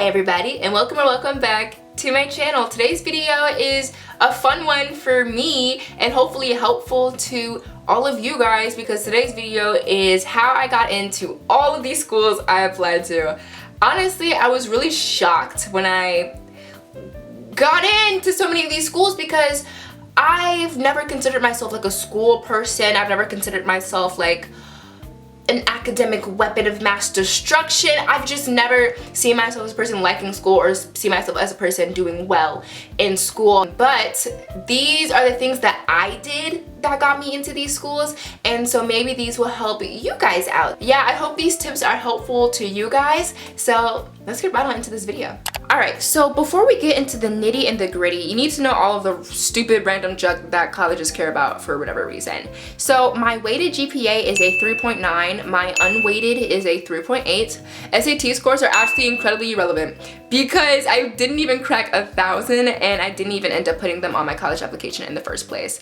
Hi everybody, and welcome or welcome back to my channel. Today's video is a fun one for me and hopefully helpful to all of you guys, because today's video is how I got into all of these schools I applied to. Honestly, I was really shocked when I got into so many of these schools because I've never considered myself like a school person. I've never considered myself like an academic weapon of mass destruction. I've just never seen myself as a person liking school or see myself as a person doing well in school. But these are the things that I did that got me into these schools, and so maybe these will help you guys out. Yeah, I hope these tips are helpful to you guys. So let's get right on into this video. Alright, so before we get into the nitty and the gritty, you need to know all of the stupid random junk that colleges care about for whatever reason. So my weighted GPA is a 3.9, my unweighted is a 3.8. SAT scores are actually incredibly irrelevant because I didn't even crack 1,000 and I didn't even end up putting them on my college application in the first place.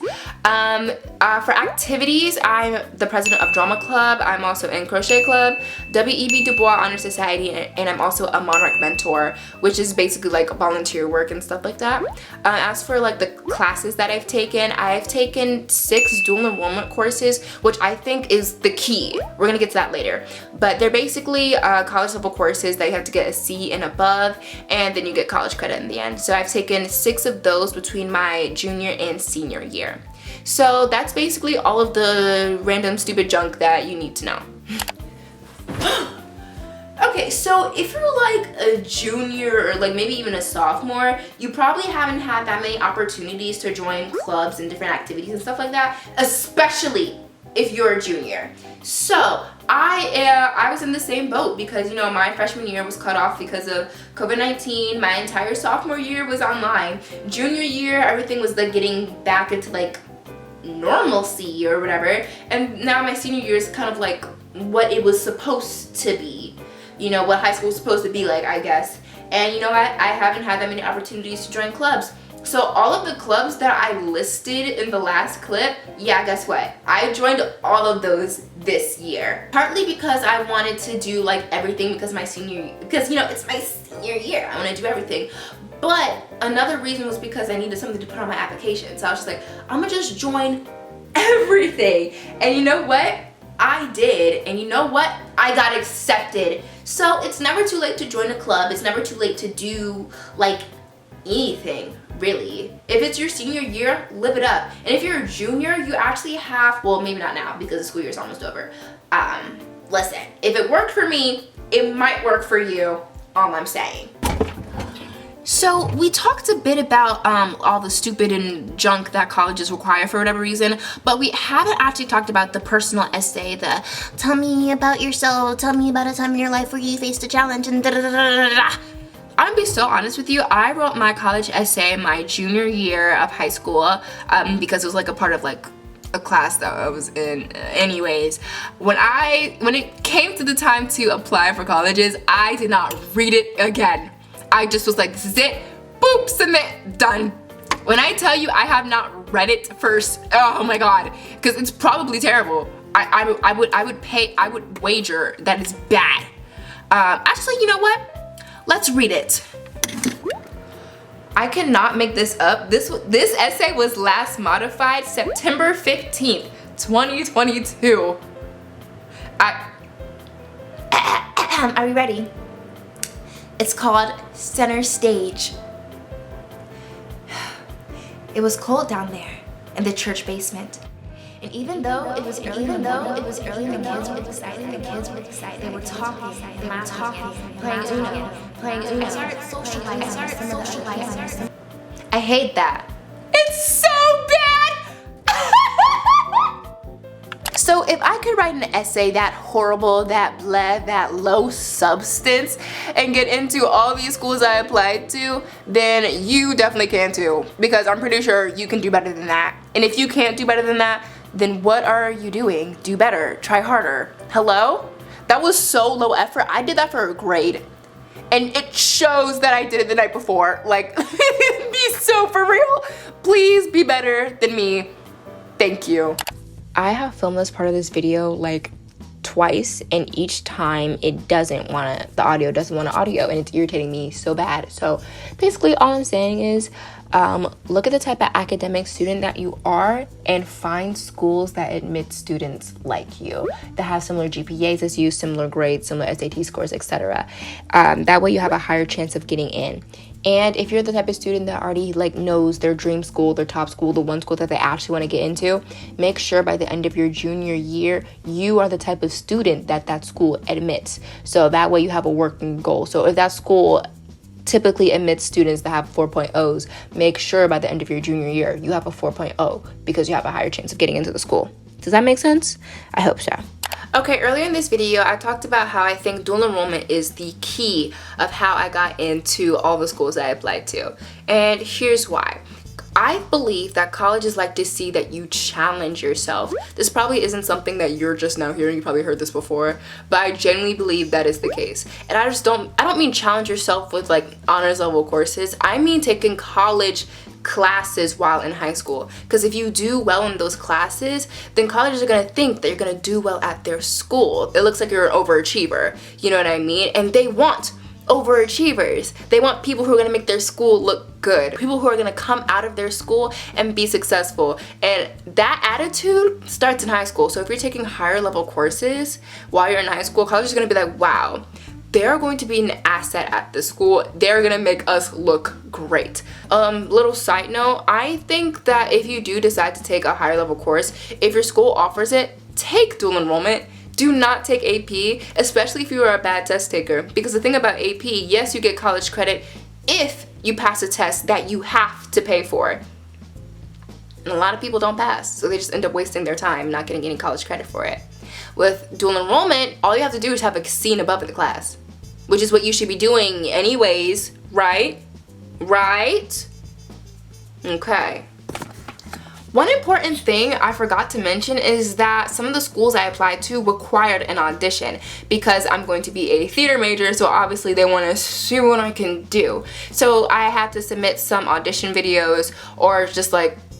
For activities, I'm the president of drama club, I'm also in crochet club, W.E.B. Du Bois Honor Society, and I'm also a Monarch mentor, which is basically like volunteer work and stuff like that. As for like the classes that I've taken 6 dual enrollment courses, which I think is the key. We're gonna get to that later. But they're basically college level courses that you have to get a C and above, and then you get college credit in the end. So I've taken 6 of those between my junior and senior year. So that's basically all of the random stupid junk that you need to know. Okay, so if you're like a junior or like maybe even a sophomore, you probably haven't had that many opportunities to join clubs and different activities and stuff like that, especially if you're a junior. So I was in the same boat because, you know, my freshman year was cut off because of COVID-19. My entire sophomore year was online. Junior year, everything was like getting back into like normalcy or whatever. And now my senior year is kind of like what it was supposed to be. You know, what high school was supposed to be like, I guess. And you know what? I haven't had that many opportunities to join clubs. So all of the clubs that I listed in the last clip, yeah, guess what? I joined all of those this year. Partly because I wanted to do like everything because you know, it's my senior year. I want to do everything. But another reason was because I needed something to put on my application. So I was just like, I'm gonna just join everything. And you know what? I did, and you know what? I got accepted. So it's never too late to join a club. It's never too late to do like anything, really. If it's your senior year, live it up. And if you're a junior, you actually have, well, maybe not now because the school year's almost over. Listen, if it worked for me, it might work for you, all I'm saying. So we talked a bit about all the stupid and junk that colleges require for whatever reason, but we haven't actually talked about the personal essay, the tell me about yourself, tell me about a time in your life where you faced a challenge, and da da da da da. I'm gonna be so honest with you, I wrote my college essay my junior year of high school because it was like a part of like a class that I was in anyways. When it came to the time to apply for colleges, I did not read it again. I just was like, this is it, boop, submit, done. When I tell you I have not read it first, oh my god, because it's probably terrible. I would wager that it's bad. Actually, you know what? Let's read it. I cannot make this up. This essay was last modified September 15th, 2022. Are we ready? It's called Center Stage. It was cold down there in the church basement. And even though it was early in the kids were excited. They were talking, playing Uno. I started socializing. I hate that. It's so bad! So if I could write an essay that horrible, that bleh, that low substance, and get into all these schools I applied to, then you definitely can too. Because I'm pretty sure you can do better than that. And if you can't do better than that, then what are you doing? Do better, try harder. Hello? That was so low effort. I did that for a grade. And it shows that I did it the night before. Like, be so for real. Please be better than me. Thank you. I have filmed this part of this video like twice, and each time the audio doesn't want to audio, and it's irritating me so bad. So basically all I'm saying is look at the type of academic student that you are and find schools that admit students like you, that have similar GPAs as you, similar grades, similar SAT scores, etc. That way you have a higher chance of getting in. And if you're the type of student that already knows their dream school, their top school, the one school that they actually want to get into, make sure by the end of your junior year, you are the type of student that school admits. So that way you have a working goal. So if that school typically admits students that have 4.0s, make sure by the end of your junior year, you have a 4.0 because you have a higher chance of getting into the school. Does that make sense? I hope so. Okay, earlier in this video, I talked about how I think dual enrollment is the key of how I got into all the schools that I applied to. And here's why. I believe that colleges like to see that you challenge yourself. This probably isn't something that you're just now hearing. You probably heard this before, but I genuinely believe that is the case. And I don't mean challenge yourself with honors level courses. I mean taking college classes while in high school, because if you do well in those classes, then colleges are going to think that you're going to do well at their school. It looks like you're an overachiever, you know what I mean? And they want overachievers. They want people who are going to make their school look good, people who are going to come out of their school and be successful. And that attitude starts in high school. So if you're taking higher level courses while you're in high school, college is going to be like, wow, they're going to be an asset at the school. They're gonna make us look great. Little side note, I think that if you do decide to take a higher level course, if your school offers it, take dual enrollment. Do not take AP, especially if you are a bad test taker. Because the thing about AP, yes, you get college credit if you pass a test that you have to pay for. And a lot of people don't pass, so they just end up wasting their time not getting any college credit for it. With dual enrollment, all you have to do is have a C and above in the class, which is what you should be doing anyways, right? Right? Okay. One important thing I forgot to mention is that some of the schools I applied to required an audition, because I'm going to be a theater major, so obviously they want to see what I can do. So I had to submit some audition videos, or just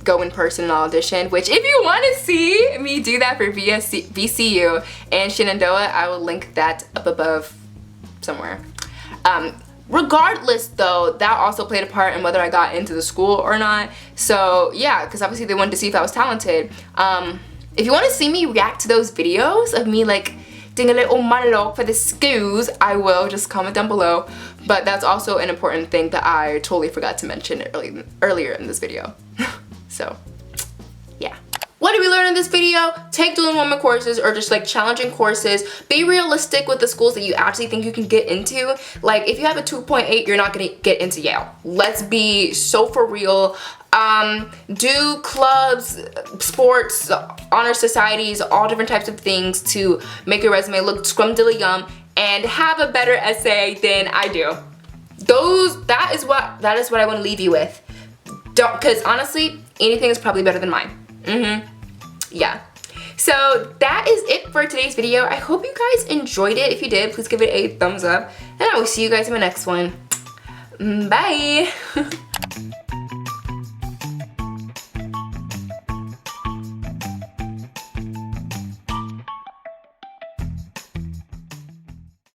go in person and audition, which if you want to see me do that for VCU and Shenandoah, I will link that up above somewhere. Regardless though, that also played a part in whether I got into the school or not. So yeah, because obviously they wanted to see if I was talented. If you want to see me react to those videos of me doing a little monologue for the schools, I will. Just comment down below. But that's also an important thing that I totally forgot to mention earlier in this video. So yeah. What did we learn in this video? Take dual enrollment courses, or just challenging courses. Be realistic with the schools that you actually think you can get into. If you have a 2.8, you're not gonna get into Yale. Let's be so for real. Do clubs, sports, honor societies, all different types of things to make your resume look scrumdiddly-yum and have a better essay than I do. That is what I want to leave you with. Because honestly, anything is probably better than mine. Yeah. So that is it for today's video. I hope you guys enjoyed it. If you did, please give it a thumbs up. And I will see you guys in my next one. Bye.